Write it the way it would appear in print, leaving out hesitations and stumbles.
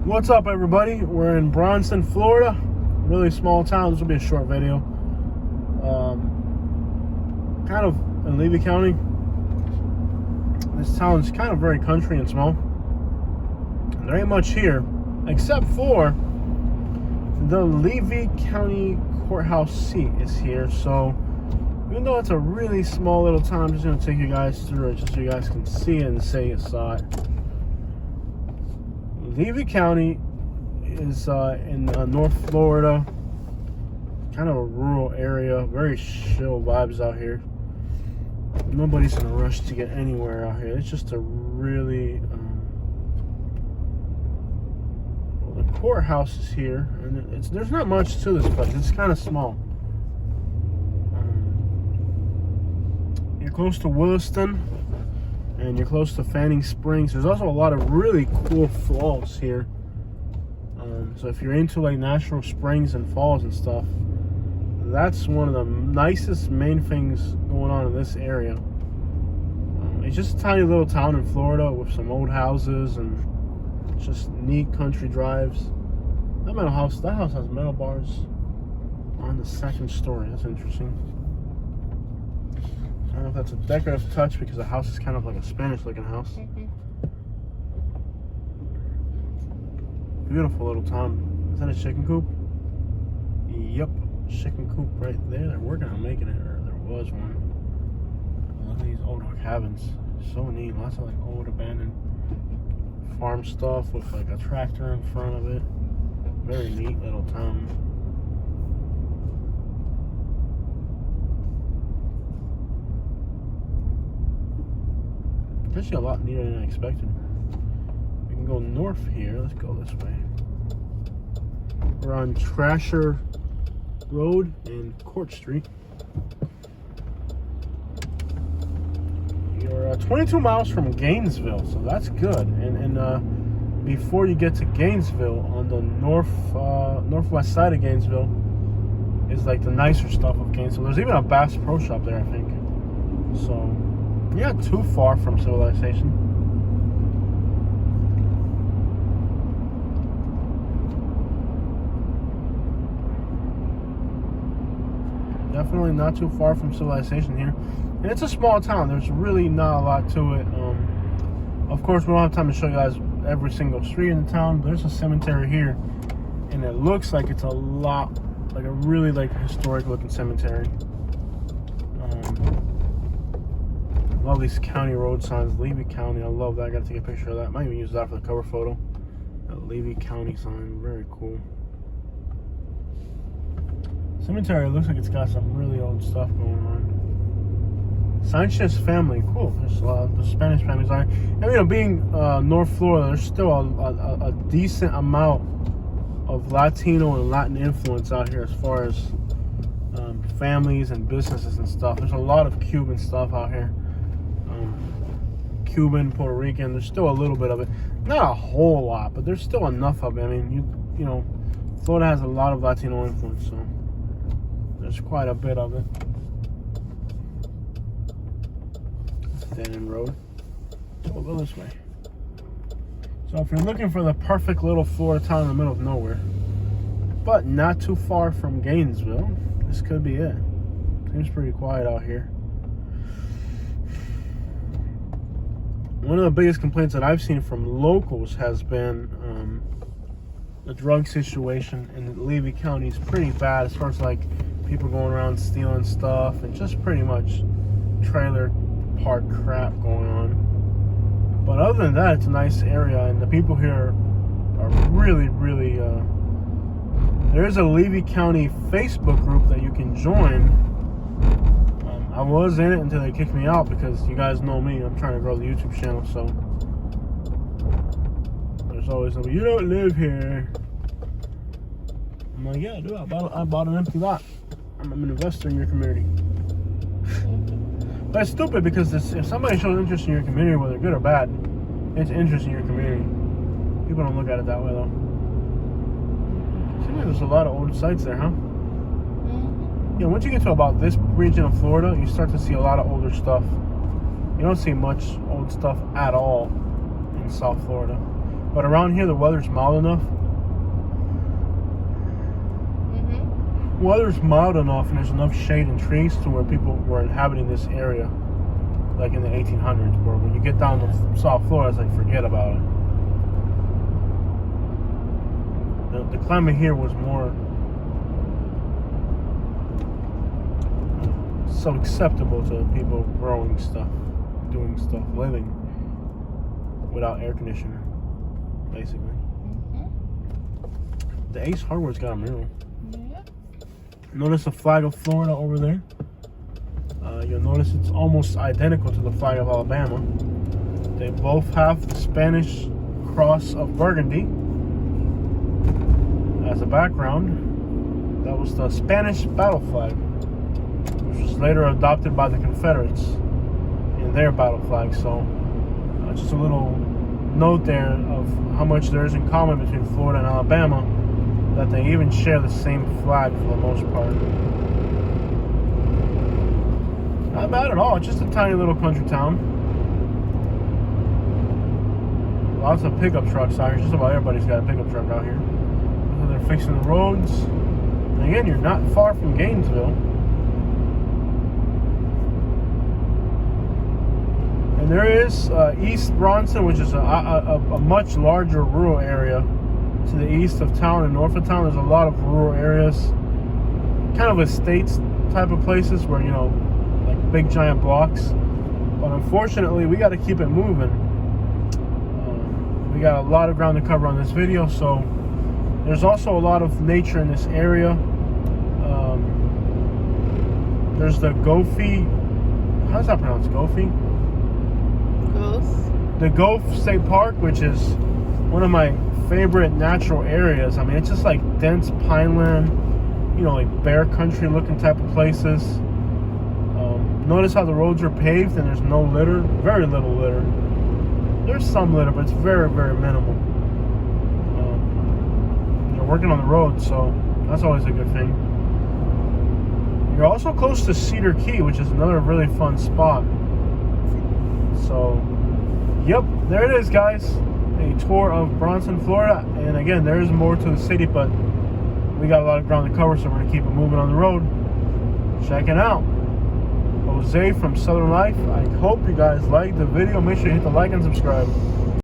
What's up, everybody? We're in Bronson, Florida. Really small town. This will be a short video. Kind of in Levy County. This town is kind of very country and small. And there ain't much here, except for the Levy County courthouse seat is here. So even though it's a really small little town, I'm just going to take you guys through it just so you guys can see it and say you saw it. Levy County is in North Florida, kind of a rural area, very chill vibes out here. Nobody's in a rush to get anywhere out here. It's just a really, well, the courthouse is here, and there's not much to this place. It's kind of small. You're close to Williston, and you're close to Fanning Springs. There's also a lot of really cool falls here. So if you're into like natural springs and falls and stuff, that's one of the nicest main things going on in this area. It's just a tiny little town in Florida with some old houses and just neat country drives. That house has metal bars on the second story. That's interesting. I don't know if that's a decorative touch because the house is kind of like a Spanish looking house. Beautiful little town. Is that a chicken coop? Yep, chicken coop right there. They're working on making it, or there was one. Look at these old cabins. So neat. Lots of like old abandoned farm stuff with like a tractor in front of it. Very neat little town. It's actually a lot neater than I expected. We can go north here. Let's go this way. We're on Trasher Road and Court Street. You're 22 miles from Gainesville, so that's good. And before you get to Gainesville, on the northwest side of Gainesville, is like the nicer stuff of Gainesville. There's even a Bass Pro Shop there, I think. So you're not too far from civilization. Definitely not too far from civilization here. And it's a small town. There's really not a lot to it. Of course, we don't have time to show you guys every single street in the town. There's a cemetery here, and it looks like it's a lot, like a really like historic looking cemetery. Love these county road signs. Levy County, I love that. I gotta take a picture of that. Might even use that for the cover photo. That Levy County sign, very cool. Cemetery looks like it's got some really old stuff going on. Sanchez family, cool. There's the Spanish families are. And you know, being North Florida, there's still a decent amount of Latino and Latin influence out here as far as families and businesses and stuff. There's a lot of Cuban stuff out here. Cuban, Puerto Rican, there's still a little bit of it. Not a whole lot, but there's still enough of it. I mean, you know, Florida has a lot of Latino influence, so there's quite a bit of it. It's a dead end road. So we'll go this way. So if you're looking for the perfect little Florida town in the middle of nowhere, but not too far from Gainesville, this could be it. Seems pretty quiet out here. One of the biggest complaints that I've seen from locals has been the drug situation in Levy County is pretty bad as far as like people going around stealing stuff and just pretty much trailer park crap going on. But other than that, it's a nice area, and the people here are really, really. There is a Levy County Facebook group that you can join. I was in it until they kicked me out because you guys know me. I'm trying to grow the YouTube channel, so there's always somebody, you don't live here. I'm like, yeah, I do. I bought an empty lot. I'm an investor in your community. But it's stupid because if somebody shows interest in your community, whether good or bad, it's interest in your community. People don't look at it that way, though. Seems like there's a lot of old sites there, huh? Yeah, once you get to about this region of Florida, you start to see a lot of older stuff. You don't see much old stuff at all in South Florida. But around here, the weather's mild enough. Weather's mild enough, and there's enough shade and trees to where people were inhabiting this area, like in the 1800s. Where when you get down to South Florida, it's like forget about it. The climate here was more so acceptable to people growing stuff, doing stuff, living without air conditioner, basically. The Ace Hardware's got a mural. Notice the flag of Florida over there. You'll notice it's almost identical to the flag of Alabama. They both have the Spanish cross of Burgundy as a background. That was the Spanish battle flag, which was later adopted by the Confederates in their battle flag. So just a little note there of how much there is in common between Florida and Alabama, that they even share the same flag for the most part. Not bad at all. It's just a tiny little country town. Lots of pickup trucks out here. Just about everybody's got a pickup truck out here. So they're fixing the roads. And again, you're not far from Gainesville. And there is East Bronson, which is a much larger rural area. To the east of town and north of town, there's a lot of rural areas, kind of estates type of places where, you know, like big giant blocks. But unfortunately, we got to keep it moving. We got a lot of ground to cover on this video, so there's also a lot of nature in this area. There's the Gophie, how's that pronounced? Gophie? Gulf. The Gulf State Park, which is one of my favorite natural areas. I mean, it's just like dense pineland, you know, like bear country looking type of places. Notice how the roads are paved and there's no litter, very little litter. There's some litter, but it's very, very minimal. They're working on the road, so that's always a good thing. You're also close to Cedar Key, which is another really fun spot. So, yep, there it is, guys. A tour of Bronson, Florida. And again, there is more to the city, but we got a lot of ground to cover, so we're going to keep it moving on the road. Check it out. Jose from Southern Life. I hope you guys liked the video. Make sure you hit the like and subscribe.